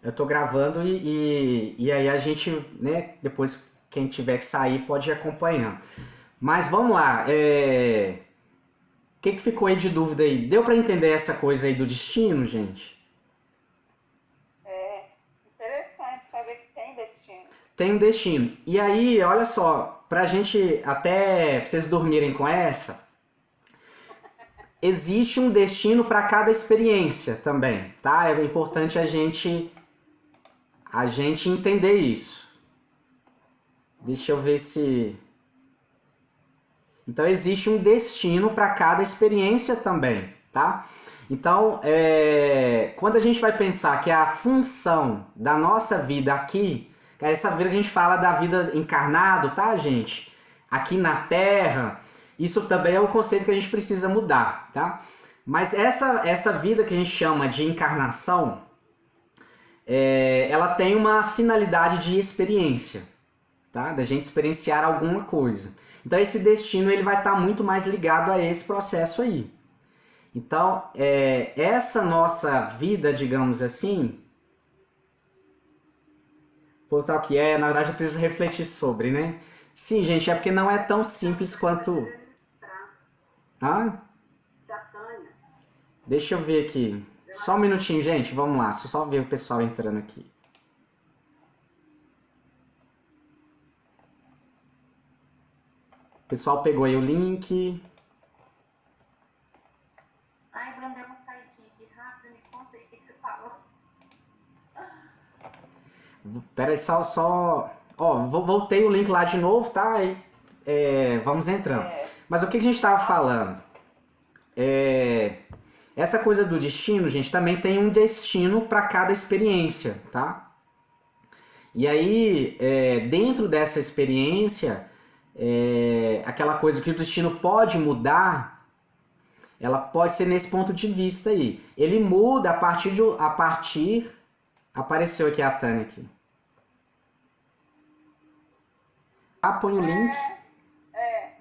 Eu tô gravando e aí a gente, né, depois quem tiver que sair pode ir acompanhando. Mas vamos lá, o que ficou aí de dúvida aí? Deu pra entender essa coisa aí do destino, gente? É interessante saber que tem destino. Tem um destino. E aí, olha só, pra gente até pra vocês dormirem com essa, existe um destino para cada experiência também, tá? É importante a gente entender isso. Deixa eu ver se. Então existe um destino para cada experiência também, tá? Então, quando a gente vai pensar que a função da nossa vida aqui, essa vida que a gente fala da vida encarnado, tá, gente? Aqui na Terra, isso também é um conceito que a gente precisa mudar, tá? Mas essa vida que a gente chama de encarnação, ela tem uma finalidade de experiência, tá? Da gente experienciar alguma coisa. Então esse destino ele vai estar muito mais ligado a esse processo aí. Então, essa nossa vida, digamos assim, postal que na verdade eu preciso refletir sobre, né? Sim, gente, é porque não é tão simples quanto. Ah? Deixa eu ver aqui. Só um minutinho, gente, vamos lá. Deixa eu só ver o pessoal entrando aqui. O pessoal pegou aí o link. Ai, Bruno, deu uma saidinha aqui rápida, me conta aí o que você falou. Pera aí, só. Ó, voltei o link lá de novo, tá? Aí, vamos entrando. Mas o que a gente estava falando? Essa coisa do destino, gente, também tem um destino para cada experiência, tá? E aí, dentro dessa experiência, aquela coisa que o destino pode mudar, ela pode ser nesse ponto de vista aí. Ele muda a partir. Apareceu aqui a Tânia aqui. Põe o link.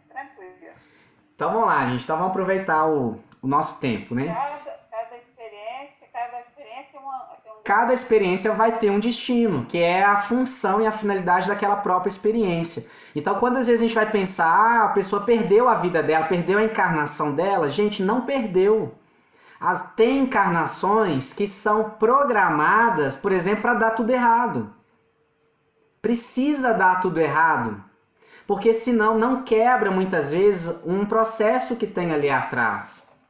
Tranquilo. Então vamos lá, gente. Então vamos aproveitar o nosso tempo, né? Cada experiência tem um Cada experiência vai ter um destino, que é a função e a finalidade daquela própria experiência. Então, quando às vezes a gente vai pensar, a pessoa perdeu a vida dela, perdeu a encarnação dela, gente, não perdeu. Tem encarnações que são programadas, por exemplo, para dar tudo errado. Precisa dar tudo errado, porque senão não quebra muitas vezes um processo que tem ali atrás.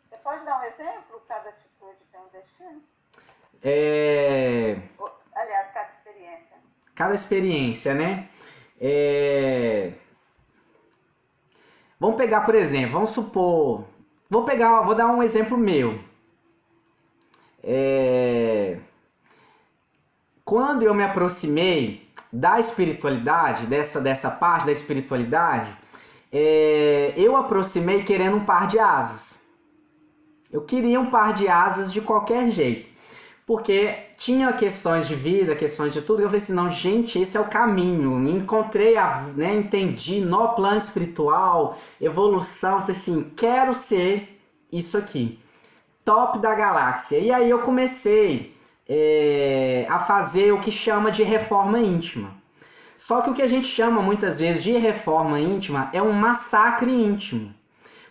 Você pode dar um exemplo? Cada atitude tem um destino? Aliás, cada experiência. Cada experiência, né? Vamos pegar, por exemplo, vamos supor... Vou dar um exemplo meu. Quando eu me aproximei da espiritualidade, dessa parte da espiritualidade, eu aproximei querendo um par de asas. Eu queria um par de asas de qualquer jeito. Porque tinha questões de vida, questões de tudo. Eu falei assim, não, gente, esse é o caminho. Encontrei, entendi, no plano espiritual, evolução. Eu falei assim, quero ser isso aqui. Top da galáxia. E aí eu comecei a fazer o que chama de reforma íntima. Só que o que a gente chama muitas vezes de reforma íntima é um massacre íntimo.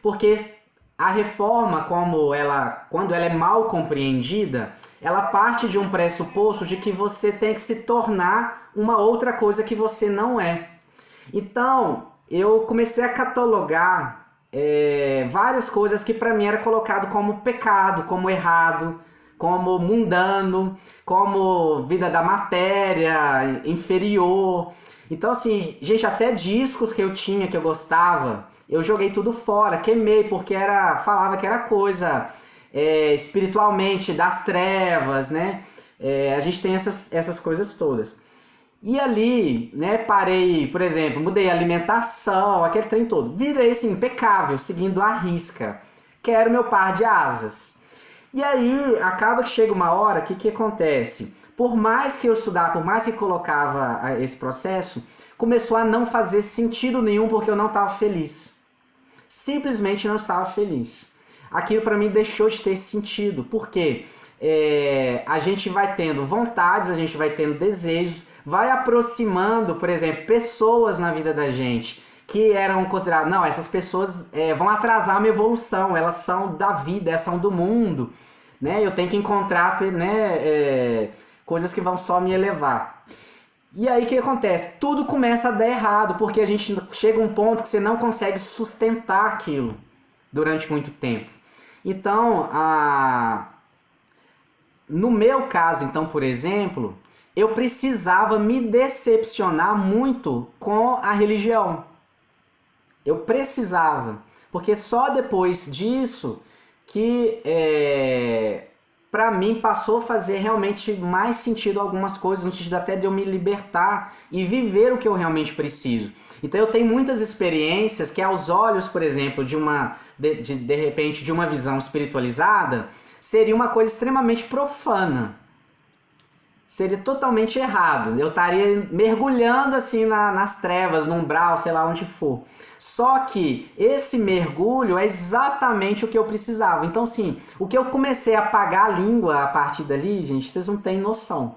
Porque a reforma, quando ela é mal compreendida, ela parte de um pressuposto de que você tem que se tornar uma outra coisa que você não é. Então, eu comecei a catalogar várias coisas que para mim era colocado como pecado, como errado, como mundano, como vida da matéria, inferior. Então, assim, gente, até discos que eu tinha, que eu gostava, eu joguei tudo fora, queimei, porque falava que era coisa espiritualmente das trevas, né? A gente tem essas coisas todas. E ali, né, parei, por exemplo, mudei a alimentação, aquele trem todo. Virei, assim, impecável, seguindo a risca. Quero meu par de asas. E aí, acaba que chega uma hora que acontece? Por mais que eu estudava, por mais que colocava esse processo, começou a não fazer sentido nenhum porque eu não estava feliz. Simplesmente não estava feliz. Aquilo para mim deixou de ter sentido. Por quê? a gente vai tendo vontades, a gente vai tendo desejos, vai aproximando, por exemplo, pessoas na vida da gente que eram consideradas, não, essas pessoas vão atrasar a minha evolução, elas são da vida, elas são do mundo, né? Eu tenho que encontrar, né, coisas que vão só me elevar. E aí o que acontece? Tudo começa a dar errado, porque a gente chega a um ponto que você não consegue sustentar aquilo durante muito tempo. Então, no meu caso, então, por exemplo, eu precisava me decepcionar muito com a religião. Eu precisava, porque só depois disso que para mim passou a fazer realmente mais sentido algumas coisas, no sentido até de eu me libertar e viver o que eu realmente preciso. Então eu tenho muitas experiências que aos olhos, por exemplo, de repente de uma visão espiritualizada, seria uma coisa extremamente profana. Seria totalmente errado. Eu estaria mergulhando assim nas trevas, no umbral, sei lá onde for. Só que esse mergulho é exatamente o que eu precisava. Então, sim, o que eu comecei a apagar a língua a partir dali, gente, vocês não têm noção.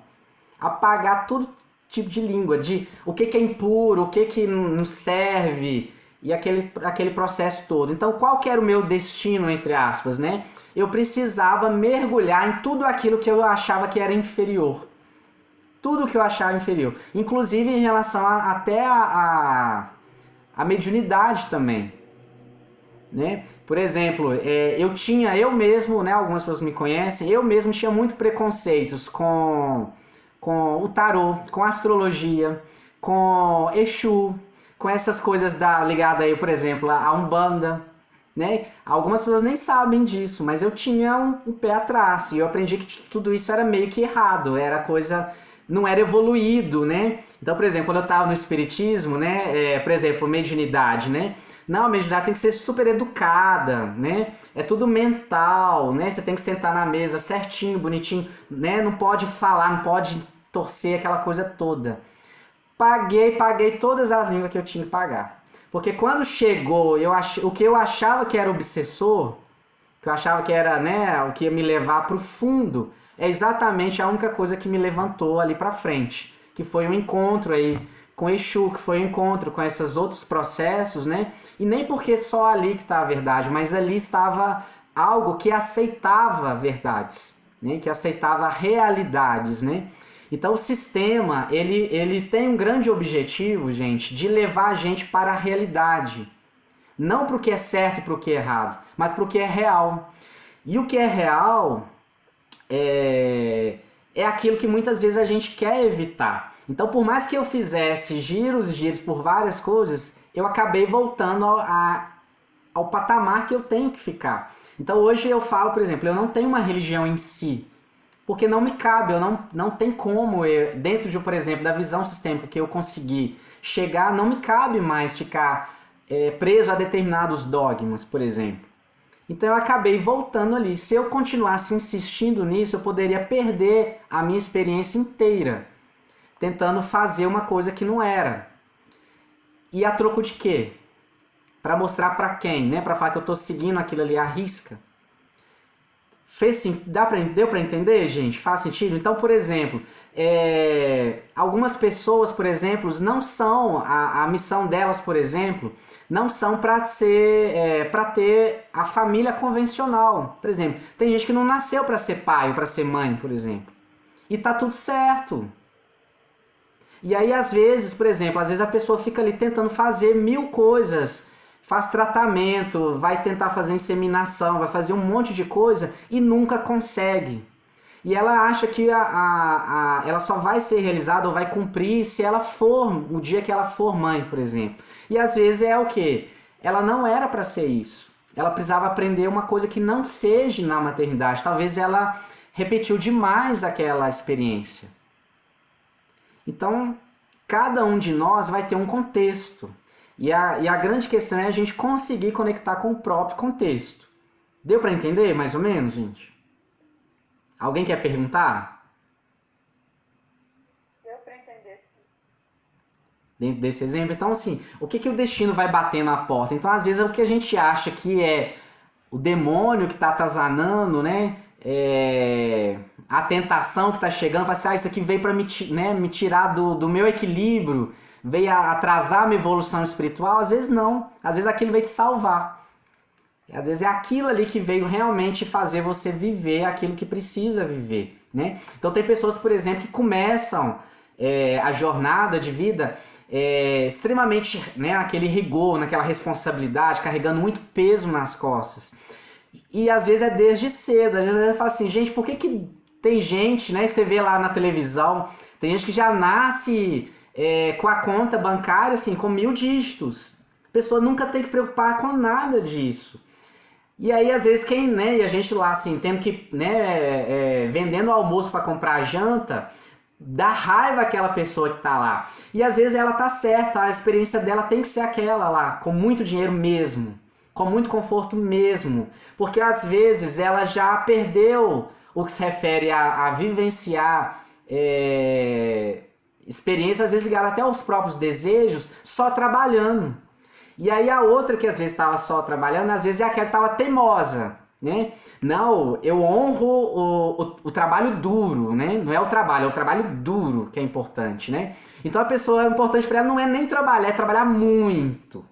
Apagar todo tipo de língua, de o que é impuro, o que não serve, e aquele processo todo. Então, qual que era o meu destino, entre aspas, né? Eu precisava mergulhar em tudo aquilo que eu achava que era inferior. Tudo que eu achava inferior. Inclusive em relação até a mediunidade também. Né? Por exemplo, eu mesmo, né, algumas pessoas me conhecem, eu mesmo tinha muito preconceitos com o tarô, com a astrologia, com Exu, com essas coisas ligadas aí, por exemplo, a Umbanda. Né? Algumas pessoas nem sabem disso, mas eu tinha um pé atrás e eu aprendi que tudo isso era meio que errado, era coisa, não era evoluído, né? Então, por exemplo, quando eu estava no espiritismo, né, por exemplo, mediunidade, né? Não, a mediunidade tem que ser super educada, né? É tudo mental, né? Você tem que sentar na mesa certinho, bonitinho, né? Não pode falar, não pode torcer, aquela coisa toda. Paguei todas as línguas que eu tinha que pagar. Porque quando chegou, o que eu achava que era obsessor, que eu achava que era, né, o que ia me levar para o fundo, é exatamente a única coisa que me levantou ali para frente, que foi um encontro aí com Exu, que foi um encontro com esses outros processos, né? E nem porque só ali que está a verdade, mas ali estava algo que aceitava verdades, né? Que aceitava realidades, né? Então o sistema, ele tem um grande objetivo, gente, de levar a gente para a realidade. Não para o que é certo e para o que é errado, mas para o que é real. E o que é real é aquilo que muitas vezes a gente quer evitar. Então, por mais que eu fizesse giros e giros por várias coisas, eu acabei voltando ao patamar que eu tenho que ficar. Então, hoje eu falo, por exemplo, eu não tenho uma religião em si, porque não me cabe, não tem como, dentro de, por exemplo, da visão sistêmica que eu consegui chegar, não me cabe mais ficar preso a determinados dogmas, por exemplo. Então eu acabei voltando ali. Se eu continuasse insistindo nisso, eu poderia perder a minha experiência inteira, tentando fazer uma coisa que não era. E a troco de quê? Para mostrar para quem, né? Para falar que eu estou seguindo aquilo ali à risca. Deu para entender, gente? Faz sentido? Então, por exemplo, algumas pessoas, por exemplo, não são, a missão delas, por exemplo, não são para ter a família convencional. Por exemplo, tem gente que não nasceu para ser pai ou para ser mãe, por exemplo. E tá tudo certo. E aí, às vezes, por exemplo, a pessoa fica ali tentando fazer 1000 coisas, faz tratamento, vai tentar fazer inseminação, vai fazer um monte de coisa e nunca consegue. E ela acha que ela só vai ser realizada ou vai cumprir se ela for, o dia que ela for mãe, por exemplo. E às vezes é o quê? Ela não era para ser isso. Ela precisava aprender uma coisa que não seja na maternidade. Talvez ela repetiu demais aquela experiência. Então, cada um de nós vai ter um contexto. E a grande questão é a gente conseguir conectar com o próprio contexto. Deu para entender, mais ou menos, gente? Alguém quer perguntar? Deu para entender, sim. Dentro desse exemplo? Então, assim, o que o destino vai bater na porta? Então, às vezes, é o que a gente acha que é o demônio que está atazanando, né? a tentação que está chegando, fala assim, isso aqui veio para me tirar do meu equilíbrio, veio atrasar a minha evolução espiritual. Às vezes não, às vezes aquilo veio te salvar. Às vezes é aquilo ali que veio realmente fazer você viver aquilo que precisa viver, né? Então tem pessoas, por exemplo, que começam a jornada de vida extremamente, né, aquele rigor, naquela responsabilidade, carregando muito peso nas costas. E às vezes é desde cedo. Às vezes você fala assim, gente, por que tem gente, né, que você vê lá na televisão, tem gente que já nasce com a conta bancária assim, com 1000 dígitos. A pessoa nunca tem que preocupar com nada disso. E aí, às vezes, e a gente lá, assim, tendo que, vendendo o almoço para comprar a janta, dá raiva aquela pessoa que tá lá. E às vezes ela tá certa, a experiência dela tem que ser aquela lá, com muito dinheiro mesmo, com muito conforto mesmo. Porque às vezes ela já perdeu o que se refere a vivenciar experiências, às vezes ligadas até aos próprios desejos, só trabalhando. E aí a outra que às vezes estava só trabalhando, às vezes é aquela que estava teimosa, né? Não, eu honro o trabalho duro, né? Não é o trabalho duro que é importante, né? Então a pessoa, importante para ela não é nem trabalhar, é trabalhar muito.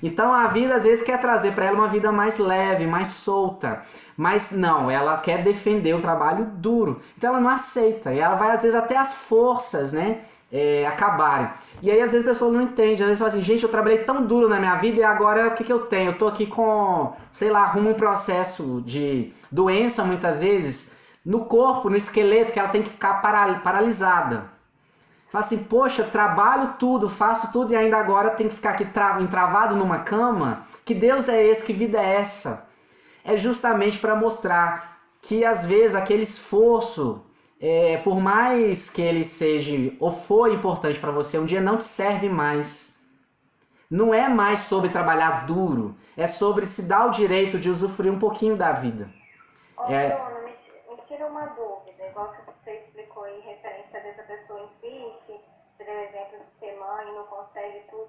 Então a vida às vezes quer trazer para ela uma vida mais leve, mais solta, mas não, ela quer defender o trabalho duro. Então ela não aceita, e ela vai às vezes até as forças, né? Acabarem. E aí às vezes a pessoa não entende, às vezes fala assim, gente, eu trabalhei tão duro na minha vida e agora o que eu tenho? Eu tô aqui com, sei lá, arrumo um processo de doença muitas vezes no corpo, no esqueleto, que ela tem que ficar paralisada. Fala assim, poxa, trabalho tudo, faço tudo e ainda agora tem que ficar aqui entravado numa cama? Que Deus é esse? Que vida é essa? É justamente para mostrar que às vezes aquele esforço, por mais que ele seja ou for importante para você, um dia não te serve mais. Não é mais sobre trabalhar duro, é sobre se dar o direito de usufruir um pouquinho da vida. Bruno, me tira uma dúvida, igual que você explicou em referência a essa pessoa insiste, você deu exemplo de ser mãe, não consegue tudo.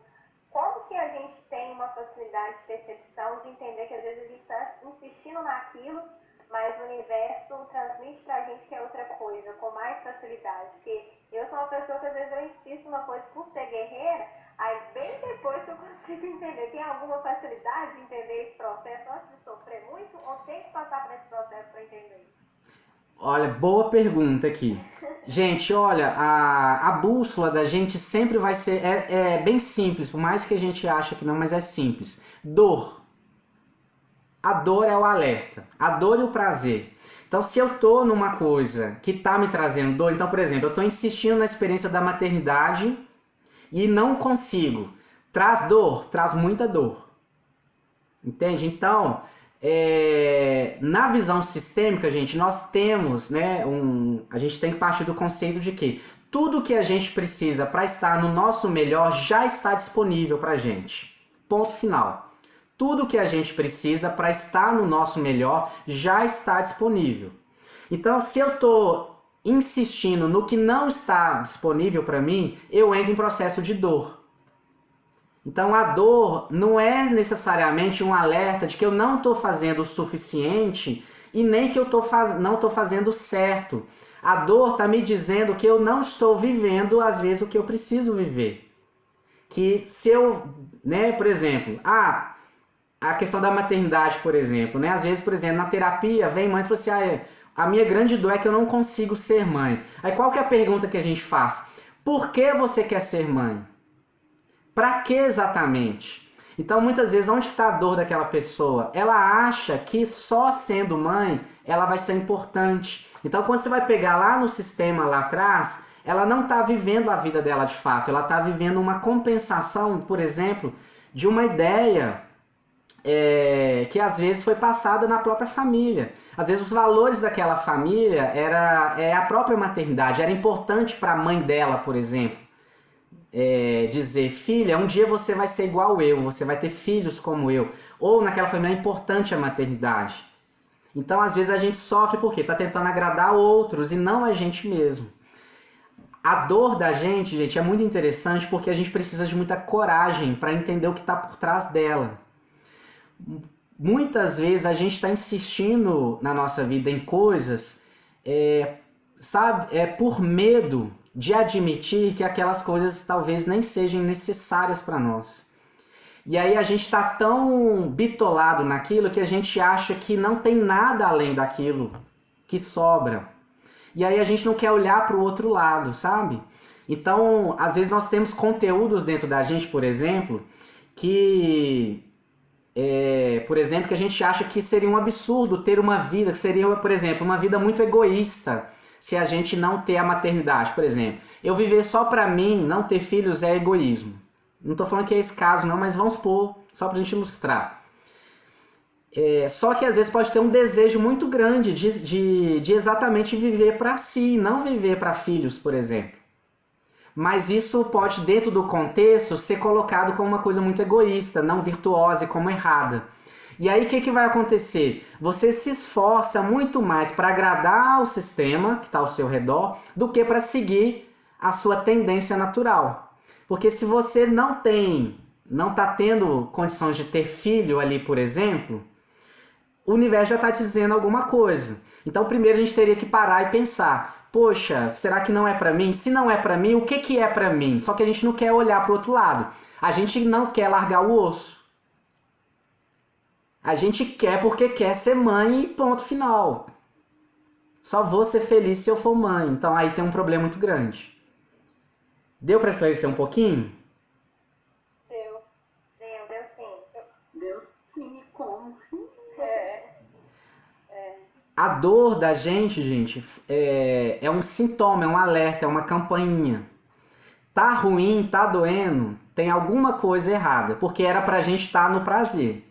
Como que a gente tem uma facilidade de percepção de entender que às vezes a gente está insistindo naquilo, mas o universo transmite pra gente que é outra coisa, com mais facilidade? Porque eu sou uma pessoa que às vezes eu insisto numa coisa por ser guerreira, aí bem depois que eu consigo entender. Tem alguma facilidade de entender esse processo antes de sofrer muito, ou tem que passar por esse processo para entender isso? Olha, boa pergunta aqui. Gente, olha, a bússola da gente sempre vai ser, bem simples, por mais que a gente ache que não, mas é simples. Dor. A dor é o alerta, a dor e o prazer. Então, se eu tô numa coisa que tá me trazendo dor, então, por exemplo, eu tô insistindo na experiência da maternidade e não consigo. Traz dor? Traz muita dor. Entende? Então, na visão sistêmica, gente, nós temos, né, a gente tem que partir do conceito de que tudo que a gente precisa para estar no nosso melhor já está disponível pra gente. Ponto final. Tudo que a gente precisa para estar no nosso melhor já está disponível. Então, se eu estou insistindo no que não está disponível para mim, eu entro em processo de dor. Então, a dor não é necessariamente um alerta de que eu não estou fazendo o suficiente e nem que eu não estou fazendo certo. A dor está me dizendo que eu não estou vivendo, às vezes, o que eu preciso viver. Que se eu, né, por exemplo, a questão da maternidade, por exemplo, né? Às vezes, por exemplo, na terapia, vem mães e falam assim, a minha grande dor é que eu não consigo ser mãe. Aí qual que é a pergunta que a gente faz? Por que você quer ser mãe? Para que exatamente? Então, muitas vezes, onde está a dor daquela pessoa? Ela acha que só sendo mãe, ela vai ser importante. Então, quando você vai pegar lá no sistema, lá atrás, ela não está vivendo a vida dela de fato. Ela está vivendo uma compensação, por exemplo, de uma ideia que às vezes foi passada na própria família. Às vezes os valores daquela família era a própria maternidade. Era importante para a mãe dela, por exemplo, dizer, filha, um dia você vai ser igual eu, você vai ter filhos como eu. Ou naquela família é importante a maternidade. Então às vezes a gente sofre porque está tentando agradar outros e não a gente mesmo. A dor da gente, é muito interessante porque a gente precisa de muita coragem para entender o que está por trás dela. muitas vezes a gente está insistindo na nossa vida em coisas, por medo de admitir que aquelas coisas talvez nem sejam necessárias para nós. E aí a gente está tão bitolado naquilo que a gente acha que não tem nada além daquilo que sobra. E aí a gente não quer olhar para o outro lado, sabe? Então, às vezes nós temos conteúdos dentro da gente, por exemplo, que a gente acha que seria um absurdo ter uma vida, que seria, por exemplo, uma vida muito egoísta, se a gente não ter a maternidade, por exemplo. Eu viver só para mim, não ter filhos é egoísmo. Não estou falando que é esse caso não, mas vamos supor, só para a gente ilustrar. Só que às vezes pode ter um desejo muito grande de exatamente viver para si, não viver para filhos, por exemplo. Mas isso pode, dentro do contexto, ser colocado como uma coisa muito egoísta, não virtuosa e como errada. E aí o que vai acontecer? Você se esforça muito mais para agradar o sistema que está ao seu redor do que para seguir a sua tendência natural. Porque se você não está tendo condições de ter filho ali, por exemplo, o universo já está te dizendo alguma coisa. Então primeiro a gente teria que parar e pensar, poxa, será que não é para mim? Se não é para mim, o que é para mim? Só que a gente não quer olhar para o outro lado. A gente não quer largar o osso. A gente quer porque quer ser mãe e ponto final. Só vou ser feliz se eu for mãe. Então aí tem um problema muito grande. Deu para esclarecer um pouquinho? Deu sim. Deu sim, como? A dor da gente, é um sintoma, é um alerta, é uma campainha. Tá ruim, tá doendo, tem alguma coisa errada, porque era pra gente estar no prazer.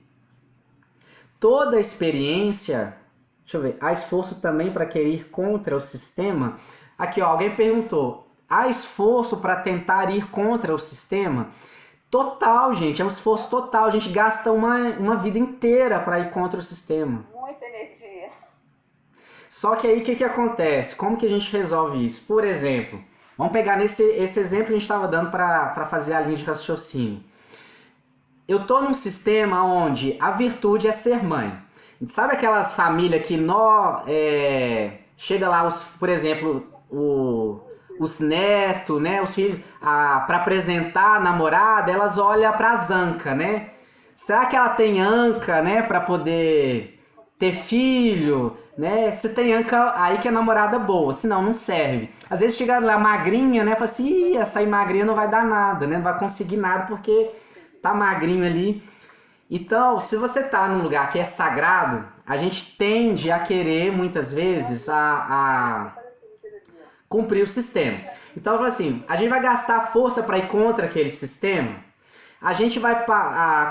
Toda experiência, deixa eu ver, há esforço também para querer ir contra o sistema. Aqui, ó, alguém perguntou, há esforço para tentar ir contra o sistema? Total, gente, é um esforço total. A gente gasta uma vida inteira para ir contra o sistema. Muita energia. Só que aí o que acontece? Como que a gente resolve isso? Por exemplo, vamos pegar esse exemplo que a gente estava dando para fazer a linha de raciocínio. Eu estou num sistema onde a virtude é ser mãe. Sabe aquelas famílias que chega lá, por exemplo, os netos, né, os filhos, para apresentar a namorada, elas olham para as ancas, né? Será que ela tem anca, né, para poder ter filho, né? Se tem anca, aí que é namorada boa, senão não serve. Às vezes chega lá magrinha, né, fala assim, essa aí magrinha não vai dar nada, né? Não vai conseguir nada porque tá magrinho ali. Então, se você tá num lugar que é sagrado, a gente tende a querer, muitas vezes, a cumprir o sistema. Então, eu falo assim, a gente vai gastar força para ir contra aquele sistema, a gente vai...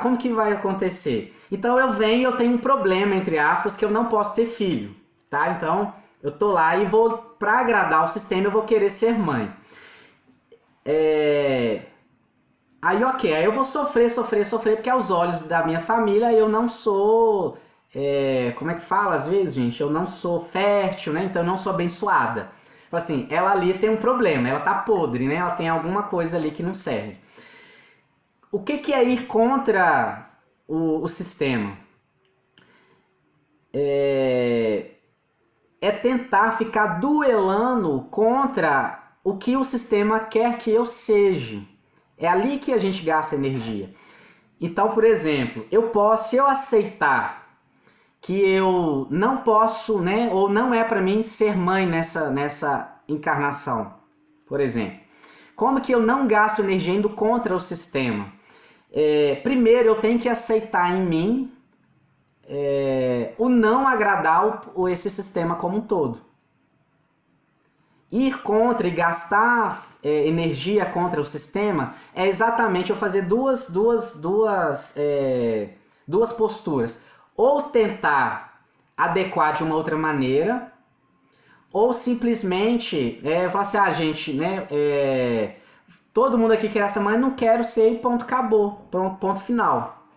como que vai acontecer? Então, eu venho e eu tenho um problema, entre aspas, que eu não posso ter filho, tá? Então, eu tô lá e vou, para agradar o sistema, eu vou querer ser mãe. Aí, ok, aí eu vou sofrer, porque aos olhos da minha família eu não sou... como é que fala às vezes, gente? Eu não sou fértil, né? Então eu não sou abençoada. Assim, ela ali tem um problema, ela tá podre, né? Ela tem alguma coisa ali que não serve. O que é ir contra o sistema? É tentar ficar duelando contra o que o sistema quer que eu seja. É ali que a gente gasta energia. Então, por exemplo, se eu aceitar que eu não posso, né, ou não é para mim ser mãe nessa encarnação, por exemplo. Como que eu não gasto energia indo contra o sistema? Primeiro, eu tenho que aceitar em mim o não agradar esse sistema como um todo. Ir contra e gastar energia contra o sistema é exatamente eu fazer duas posturas. Ou tentar adequar de uma outra maneira, ou simplesmente falar assim, gente, né, todo mundo aqui quer essa mãe, não quero ser e ponto, acabou, ponto final.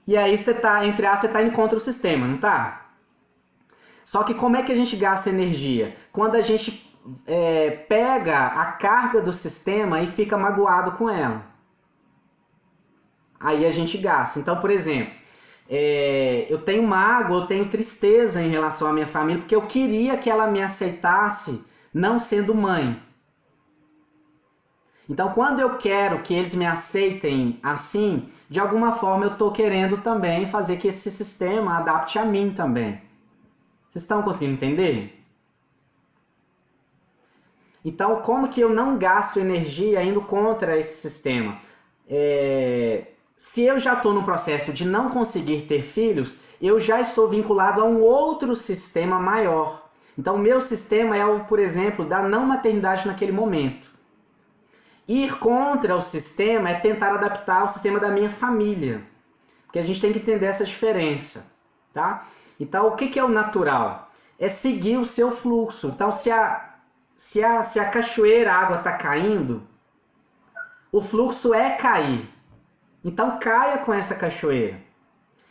E aí você tá, entre aspas, você tá indo contra o sistema, não tá? Só que como é que a gente gasta energia? Quando a gente pega a carga do sistema e fica magoado com ela. Aí a gente gasta. Então, por exemplo, eu tenho mágoa, eu tenho tristeza em relação à minha família, porque eu queria que ela me aceitasse não sendo mãe. Então, quando eu quero que eles me aceitem assim, de alguma forma eu estou querendo também fazer que esse sistema adapte a mim também. Vocês estão conseguindo entender? Então, como que eu não gasto energia indo contra esse sistema? Se eu já estou no processo de não conseguir ter filhos, eu já estou vinculado a um outro sistema maior. Então, o meu sistema é o, por exemplo, da não maternidade naquele momento. Ir contra o sistema é tentar adaptar o sistema da minha família. Porque a gente tem que entender essa diferença, tá? Então, o que é o natural? É seguir o seu fluxo. Então, se a cachoeira, a água está caindo, o fluxo é cair. Então, caia com essa cachoeira.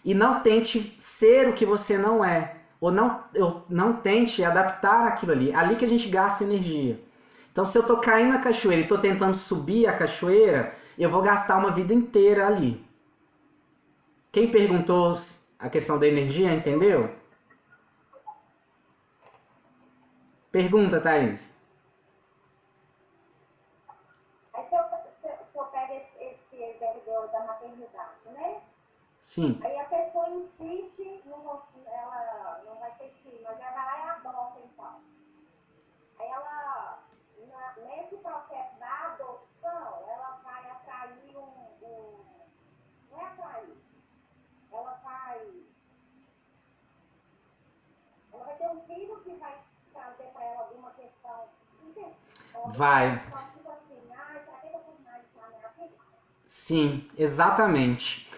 E não tente ser o que você não é. Ou não tente adaptar aquilo ali. É ali que a gente gasta energia. Então, se eu estou caindo na cachoeira e estou tentando subir a cachoeira, eu vou gastar uma vida inteira ali. Quem perguntou a questão da energia, entendeu? Pergunta, Thaís. Aí se eu pego esse exemplo da maternidade, né? Sim. Aí a pessoa insiste, ela não vai ter filho, mas ela vai lá e adota então. Aí ela, nesse processo da adoção, ela vai atrair não é atrair, ela vai ter um filho que vai trazer para ela alguma questão, Vai. tipo assim, será que eu vou mais na minha vida? Sim, exatamente.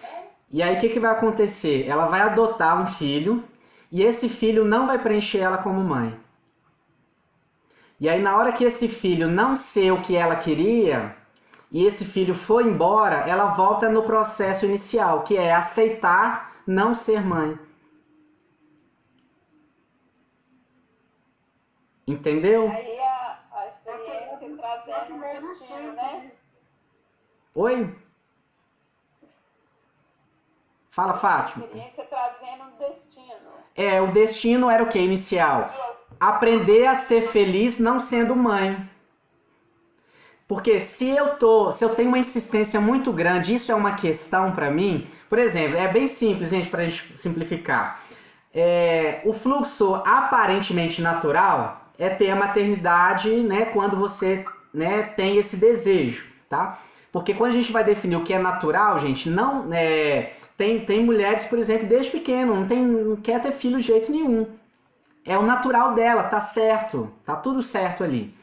E aí o que vai acontecer? Ela vai adotar um filho e esse filho não vai preencher ela como mãe. E aí na hora que esse filho não ser o que ela queria e esse filho for embora, ela volta no processo inicial, que é aceitar não ser mãe. Entendeu? Aí a experiência trazendo um destino, né? Oi? Fala, Fátima. A experiência trazendo um destino. O destino era o que inicial? Aprender a ser feliz não sendo mãe. Porque se eu tenho uma insistência muito grande, isso é uma questão para mim. Por exemplo, é bem simples, gente, para a gente simplificar. O fluxo aparentemente natural é ter a maternidade, né, quando você, né, tem esse desejo, tá? Porque quando a gente vai definir o que é natural, gente, não tem mulheres, por exemplo, desde pequeno, não quer ter filho de jeito nenhum. É o natural dela, tá certo, tá tudo certo ali.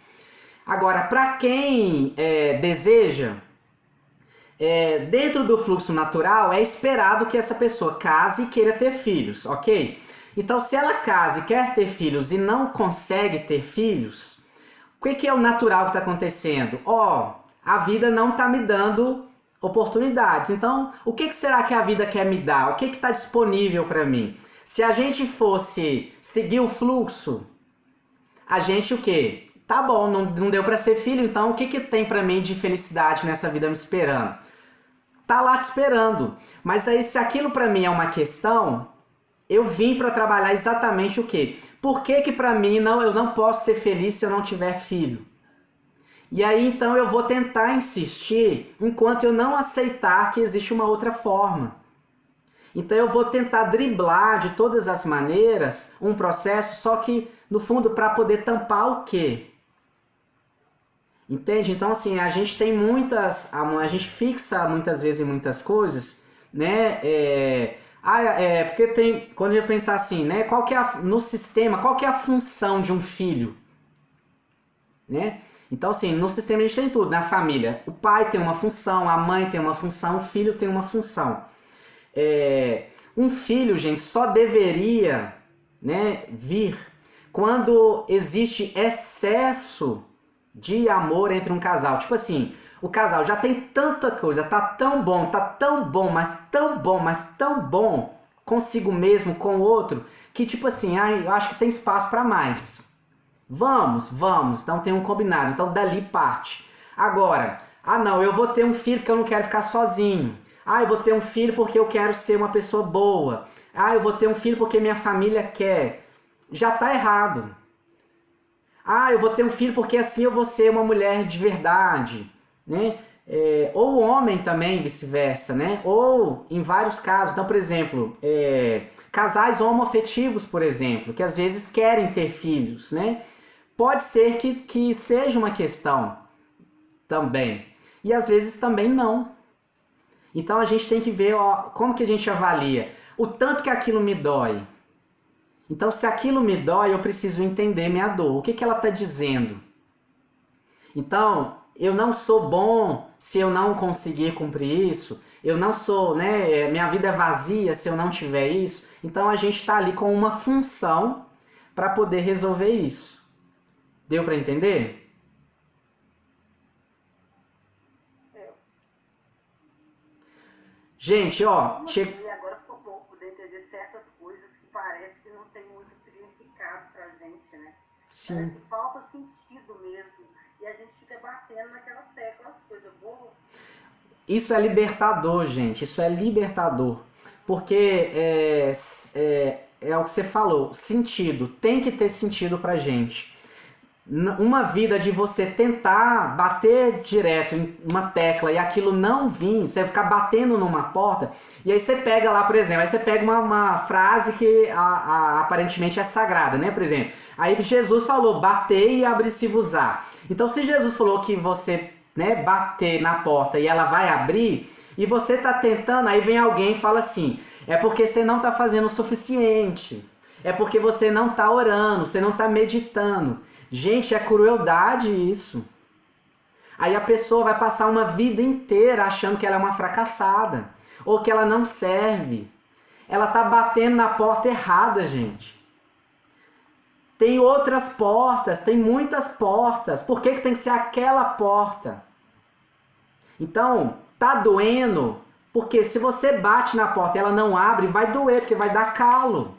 Agora, para quem deseja, dentro do fluxo natural, é esperado que essa pessoa case e queira ter filhos, ok? Então, se ela casa e quer ter filhos e não consegue ter filhos, o que é o natural que está acontecendo? A vida não está me dando oportunidades. Então, o que será que a vida quer me dar? O que está disponível para mim? Se a gente fosse seguir o fluxo, a gente o quê? Tá bom, não deu para ser filho, então o que tem para mim de felicidade nessa vida me esperando? Tá lá te esperando. Mas aí, se aquilo para mim é uma questão, eu vim para trabalhar exatamente o quê? Por que para mim eu não posso ser feliz se eu não tiver filho? E aí então eu vou tentar insistir enquanto eu não aceitar que existe uma outra forma. Então eu vou tentar driblar de todas as maneiras um processo, só que no fundo para poder tampar o quê? Entende? Então assim, a gente tem a gente fixa muitas vezes em muitas coisas, né? Porque quando a gente pensar assim, né? No sistema, qual que é a função de um filho? Né? Então, assim, no sistema a gente tem tudo, na família. O pai tem uma função, a mãe tem uma função, o filho tem uma função. Um filho, gente, só deveria, né, vir quando existe excesso de amor entre um casal. Tipo assim, o casal já tem tanta coisa, tá tão bom, mas tão bom, mas tão bom consigo mesmo, com o outro, que tipo assim, eu acho que tem espaço para mais. Vamos, então tem um combinado, então dali parte. Agora, não, eu vou ter um filho porque eu não quero ficar sozinho. Ah, eu vou ter um filho porque eu quero ser uma pessoa boa. Ah, eu vou ter um filho porque minha família quer. Já está errado. Ah, eu vou ter um filho porque assim eu vou ser uma mulher de verdade, né? Ou o homem também, vice-versa, né? Ou em vários casos. Então, por exemplo, casais homoafetivos, por exemplo, que às vezes querem ter filhos, né? Pode ser que seja uma questão também. E às vezes também não. Então a gente tem que ver, ó, como que a gente avalia o tanto que aquilo me dói. Então, se aquilo me dói, eu preciso entender minha dor. O que ela está dizendo? Então, eu não sou bom se eu não conseguir cumprir isso. Eu não sou, né? Minha vida é vazia se eu não tiver isso. Então, a gente está ali com uma função para poder resolver isso. Deu para entender? Gente, ó... E agora ficou bom poder entender certas coisas que parece que não tem muito significado pra gente, né? Sim. Parece que falta sentido mesmo. E a gente fica batendo naquela tecla, coisa boa. Isso é libertador, gente. Isso é libertador. Porque é o que você falou. Sentido. Tem que ter sentido pra gente. Uma vida de você tentar bater direto em uma tecla e aquilo não vir, você ficar batendo numa porta, e aí você pega lá, por exemplo, aí você pega uma frase que aparentemente é sagrada, né? Por exemplo, aí Jesus falou, bater e abre-se-vos-á. Então, se Jesus falou que você, né, bater na porta e ela vai abrir, e você tá tentando, aí vem alguém e fala assim, é porque você não tá fazendo o suficiente, é porque você não tá orando, você não tá meditando. Gente, é crueldade isso. Aí a pessoa vai passar uma vida inteira achando que ela é uma fracassada. Ou que ela não serve. Ela tá batendo na porta errada, gente. Tem outras portas, tem muitas portas. Por que tem que ser aquela porta? Então, tá doendo, porque se você bate na porta e ela não abre, vai doer, porque vai dar calo.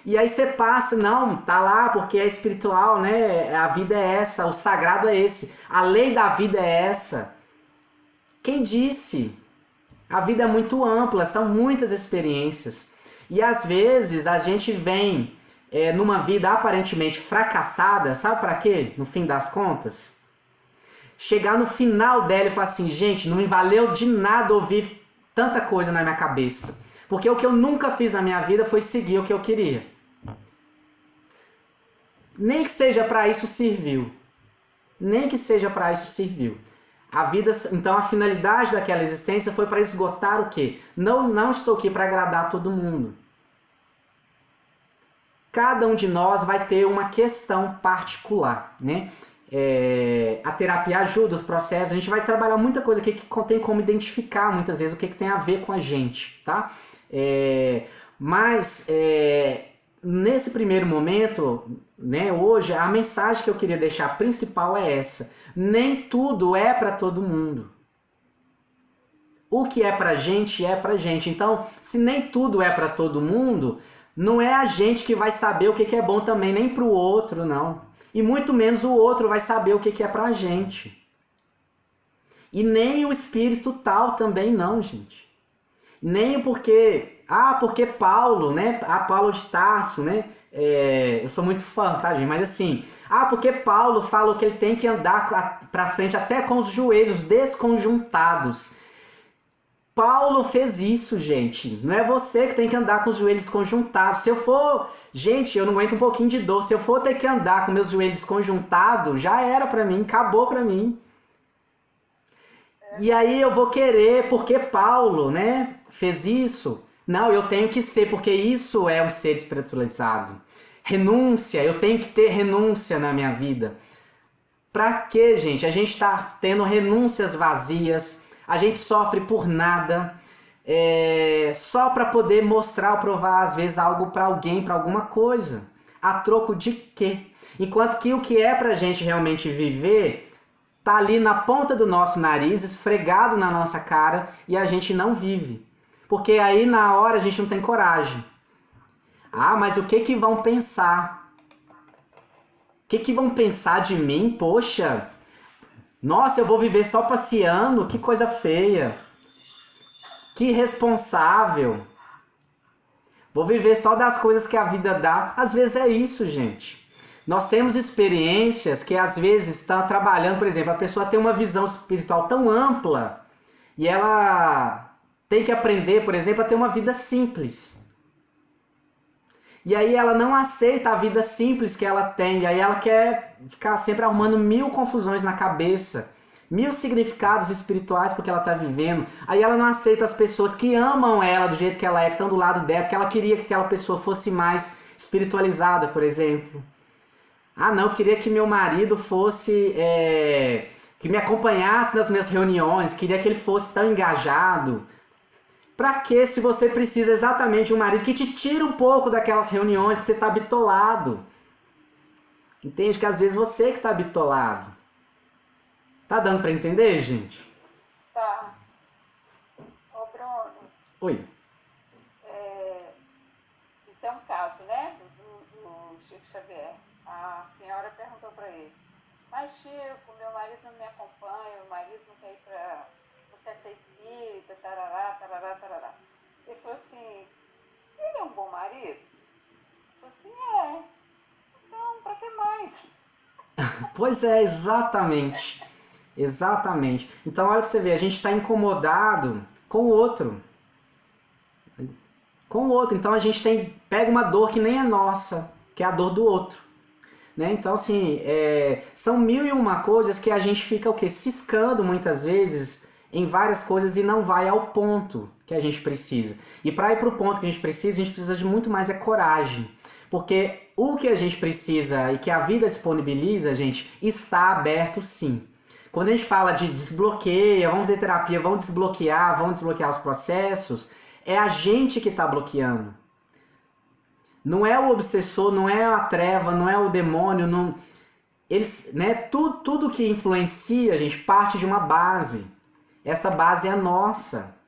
E aí você passa, não, tá lá porque é espiritual, né? A vida é essa, o sagrado é esse, a lei da vida é essa. Quem disse? A vida é muito ampla, são muitas experiências. E às vezes a gente vem numa vida aparentemente fracassada, sabe para quê? No fim das contas? Chegar no final dela e falar assim, gente, não me valeu de nada ouvir tanta coisa na minha cabeça. Porque o que eu nunca fiz na minha vida foi seguir o que eu queria. Nem que seja para isso serviu. Nem que seja para isso serviu. A vida, então a finalidade daquela existência foi para esgotar o quê? Não estou aqui para agradar todo mundo. Cada um de nós vai ter uma questão particular, né? A terapia ajuda os processos, a gente vai trabalhar muita coisa aqui que tem como identificar muitas vezes o que tem a ver com a gente, tá? Mas nesse primeiro momento, né, hoje, a mensagem que eu queria deixar principal é essa. Nem tudo é para todo mundo. O que é pra gente é pra gente. Então, se nem tudo é para todo mundo, não é a gente que vai saber o que é bom também, nem pro outro, não. E muito menos o outro vai saber o que é pra gente. E nem o espírito tal também não, gente. Nem porque Paulo, né? Paulo de Tarso, né? Eu sou muito fã, tá, gente? Mas assim, porque Paulo falou que ele tem que andar pra frente até com os joelhos desconjuntados. Paulo fez isso, gente. Não é você que tem que andar com os joelhos conjuntados. Se eu for... Gente, eu não aguento um pouquinho de dor. Se eu for ter que andar com meus joelhos conjuntados, já era pra mim, acabou pra mim. E aí eu vou querer, porque Paulo, né, fez isso. Não, eu tenho que ser, porque isso é um ser espiritualizado. Renúncia, eu tenho que ter renúncia na minha vida. Pra quê, gente? A gente tá tendo renúncias vazias, a gente sofre por nada, só para poder mostrar ou provar, às vezes, algo para alguém, para alguma coisa. A troco de quê? Enquanto que o que é pra gente realmente viver tá ali na ponta do nosso nariz, esfregado na nossa cara, e a gente não vive. Porque aí na hora a gente não tem coragem. Mas o que vão pensar? O que vão pensar de mim? Poxa, Nossa, eu vou viver só passeando? Que coisa feia. Que irresponsável. Vou viver só das coisas que a vida dá. Às vezes é isso, gente. Nós temos experiências que às vezes estão trabalhando, por exemplo, a pessoa tem uma visão espiritual tão ampla e ela tem que aprender, por exemplo, a ter uma vida simples. E aí ela não aceita a vida simples que ela tem, e aí ela quer ficar sempre arrumando 1000 confusões na cabeça, 1000 significados espirituais porque ela está vivendo. Aí ela não aceita as pessoas que amam ela do jeito que ela é, que estão do lado dela, porque ela queria que aquela pessoa fosse mais espiritualizada, por exemplo. Ah, não, eu queria que meu marido fosse, que me acompanhasse nas minhas reuniões, queria que ele fosse tão engajado. Pra quê se você precisa exatamente de um marido que te tira um pouco daquelas reuniões que você está bitolado? Entende que às vezes você que está bitolado. Tá dando pra entender, gente? Tá. Ô, Bruno, Oi. isso é um caso, né? Do Chico Xavier. A senhora perguntou para ele: mas Chico, meu marido não me acompanha, meu marido não quer ir pra. Não quer ser espírita, tarará, tarará, tarará. Ele falou assim: ele é um bom marido? Eu falei assim: é. Então, pra que mais? Pois é, exatamente. Exatamente. Então, olha pra você ver, a gente está incomodado com o outro. Com o outro. Então, a gente pega uma dor que nem é nossa, que é a dor do outro. Né? Então, assim, são 1001 coisas que a gente fica o quê? Ciscando muitas vezes em várias coisas e não vai ao ponto que a gente precisa. E para ir para o ponto que a gente precisa de muito mais coragem. Porque o que a gente precisa e que a vida disponibiliza, gente, está aberto sim. Quando a gente fala de desbloqueia, vamos fazer terapia, vamos desbloquear os processos, é a gente que está bloqueando. Não é o obsessor, não é a treva, não é o demônio, não... Eles, né, tudo que influencia, a gente parte de uma base. Essa base é nossa.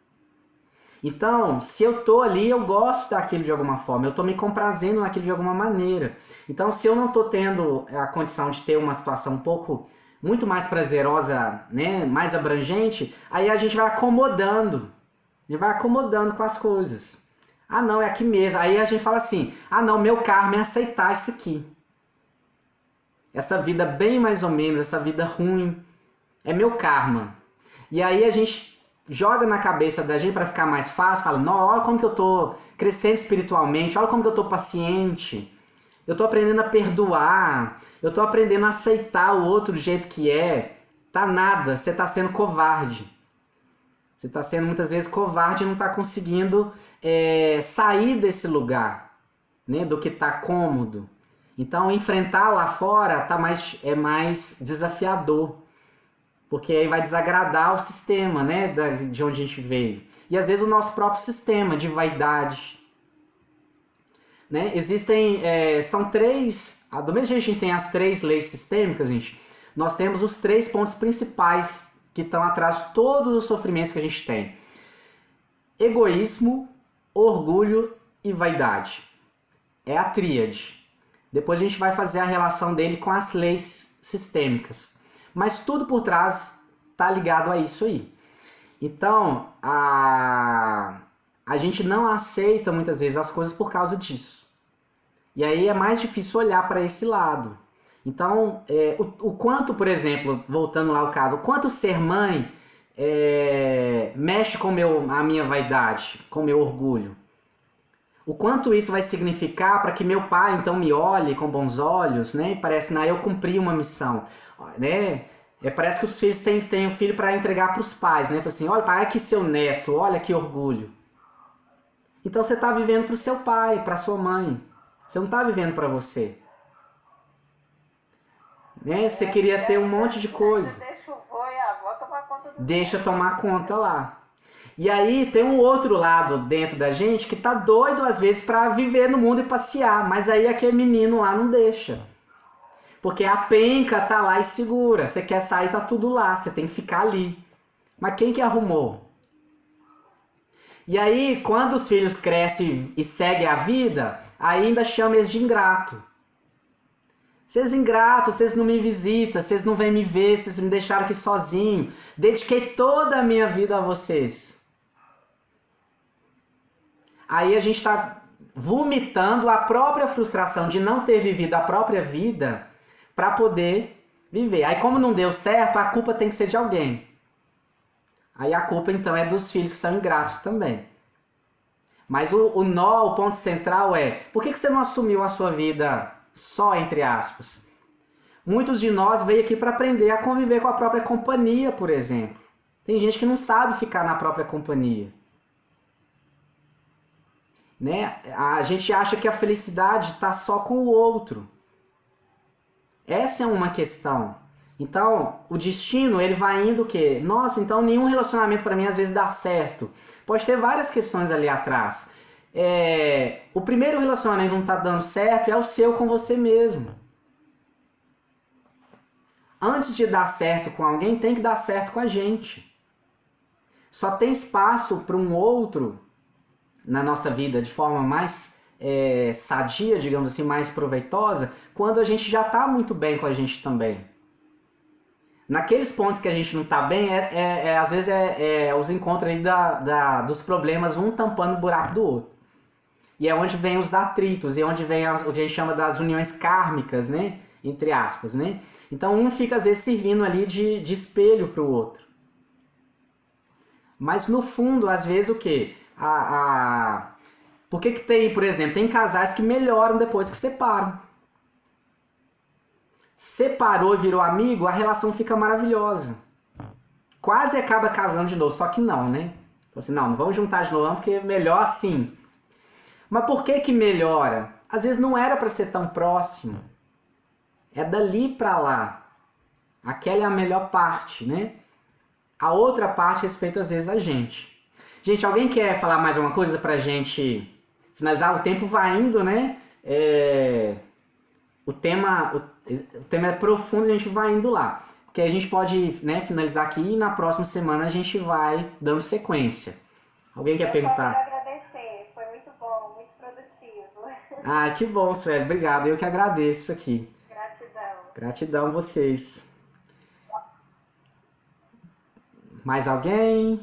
Então, se eu tô ali, eu gosto daquilo de alguma forma, eu tô me comprazendo naquilo de alguma maneira. Então, se eu não tô tendo a condição de ter uma situação muito mais prazerosa, né, mais abrangente, aí a gente vai acomodando. A gente vai acomodando com as coisas. Ah, não, é aqui mesmo. Aí a gente fala assim: ah, não, meu karma é aceitar isso aqui. Essa vida bem mais ou menos, essa vida ruim, é meu karma. E aí a gente joga na cabeça da gente para ficar mais fácil, fala: não, olha como que eu tô crescendo espiritualmente, olha como que eu tô paciente. Eu tô aprendendo a perdoar, eu tô aprendendo a aceitar o outro do jeito que é. Tá nada, você tá sendo covarde. Você tá sendo muitas vezes covarde e não tá conseguindo sair desse lugar, né, do que tá cômodo. Então, enfrentar lá fora é mais desafiador, porque aí vai desagradar o sistema, né, de onde a gente veio. E às vezes o nosso próprio sistema de vaidade. Né? Existem, são 3, do mesmo jeito que a gente tem as 3 leis sistêmicas, gente, nós temos os 3 pontos principais que estão atrás de todos os sofrimentos que a gente tem: egoísmo, orgulho e vaidade. É a tríade. Depois a gente vai fazer a relação dele com as leis sistêmicas. Mas tudo por trás está ligado a isso aí. Então, a gente não aceita muitas vezes as coisas por causa disso. E aí é mais difícil olhar para esse lado. Então, o quanto, por exemplo, voltando lá ao caso, o quanto ser mãe mexe com a minha vaidade, com o meu orgulho. O quanto isso vai significar para que meu pai, então, me olhe com bons olhos, né? E parece, eu cumpri uma missão, né? Parece que os filhos têm um filho para entregar para os pais, né? Fala assim: olha, pai, aqui seu neto, olha que orgulho. Então você está vivendo para o seu pai, para a sua mãe. Você não está vivendo para você. Né? Você queria ter um monte de coisa. Deixa o vô e a avó tomar conta do Deixa tomar conta lá. E aí tem um outro lado dentro da gente que tá doido às vezes para viver no mundo e passear, mas aí aquele menino lá não deixa. Porque a penca tá lá e segura. Você quer sair, tá tudo lá, você tem que ficar ali. Mas quem que arrumou? E aí, quando os filhos crescem e seguem a vida, ainda chama eles de ingrato. Vocês ingratos, vocês não me visitam, vocês não vêm me ver, vocês me deixaram aqui sozinho. Dediquei toda a minha vida a vocês. Aí a gente está vomitando a própria frustração de não ter vivido a própria vida para poder viver. Aí como não deu certo, a culpa tem que ser de alguém. Aí a culpa então é dos filhos que são ingratos também. Mas o ponto central é, por que você não assumiu a sua vida só, entre aspas? Muitos de nós veio aqui para aprender a conviver com a própria companhia, por exemplo. Tem gente que não sabe ficar na própria companhia. Né? A gente acha que a felicidade está só com o outro. Essa é uma questão. Então, o destino, ele vai indo o quê? Nossa, então nenhum relacionamento para mim às vezes dá certo. Pode ter várias questões ali atrás. O primeiro relacionamento não está dando certo é o seu com você mesmo. Antes de dar certo com alguém, tem que dar certo com a gente. Só tem espaço para um outro na nossa vida de forma mais sadia, digamos assim, mais proveitosa, quando a gente já está muito bem com a gente também. Naqueles pontos que a gente não está bem, às vezes os encontros aí dos problemas, um tampando o buraco do outro. E é onde vem os atritos, e é onde vem o que a gente chama das uniões kármicas, né? Entre aspas, né? Então um fica às vezes servindo ali de espelho para o outro. Mas no fundo, às vezes o quê? Por que tem, por exemplo, tem casais que melhoram depois que separam. Separou e virou amigo, a relação fica maravilhosa. Quase acaba casando de novo, só que não, né? Assim, não vamos juntar de novo, não, porque é melhor assim. Mas por que melhora? Às vezes não era para ser tão próximo. É dali para lá. Aquela é a melhor parte, né? A outra parte respeita às vezes a gente. Gente, alguém quer falar mais alguma coisa pra gente finalizar? O tempo vai indo, né? O tema é profundo, a gente vai indo lá. Porque a gente pode, né, finalizar aqui e na próxima semana a gente vai dando sequência. Alguém quer perguntar? Eu quero agradecer, foi muito bom, muito produtivo. Ah, que bom, Sueli, obrigado. Eu que agradeço aqui. Gratidão. Gratidão a vocês. Mais alguém?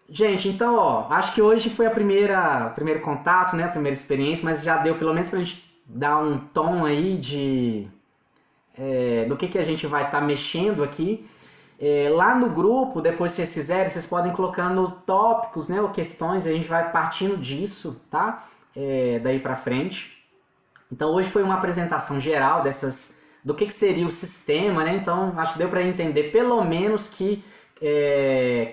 Gente, então, ó, acho que hoje foi o primeiro contato, né, a primeira experiência, mas já deu pelo menos pra gente dar um tom aí do que a gente vai estar mexendo aqui. Lá no grupo, depois se vocês quiserem, vocês podem ir colocando tópicos, né, ou questões, a gente vai partindo disso, tá? Daí pra frente. Então hoje foi uma apresentação geral do que seria o sistema, né? Então acho que deu para entender pelo menos que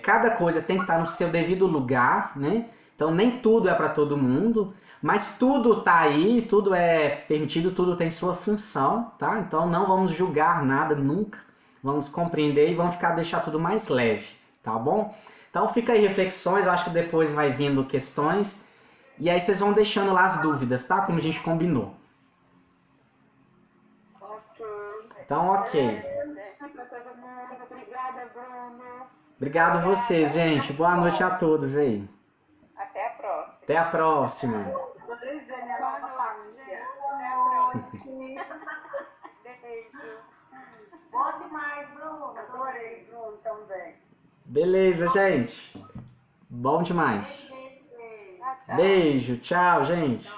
cada coisa tem que estar no seu devido lugar, né? Então nem tudo é para todo mundo, mas tudo tá aí, tudo é permitido, tudo tem sua função, tá? Então não vamos julgar nada nunca, vamos compreender e vamos deixar tudo mais leve, tá bom? Então fica aí reflexões, eu acho que depois vai vindo questões e aí vocês vão deixando lá as dúvidas, tá? Como a gente combinou. Então, ok. Obrigada, Bruno. Obrigado a vocês, gente. Boa noite a todos aí. Até a próxima. Até a próxima. Adorei ver minha Boa nova noite, família. gente. Até a próxima. Beijo. Bom demais, Bruno. Adorei, Bruno, também. Beleza, gente. Bom demais. Tchau, tchau. Beijo, tchau, gente.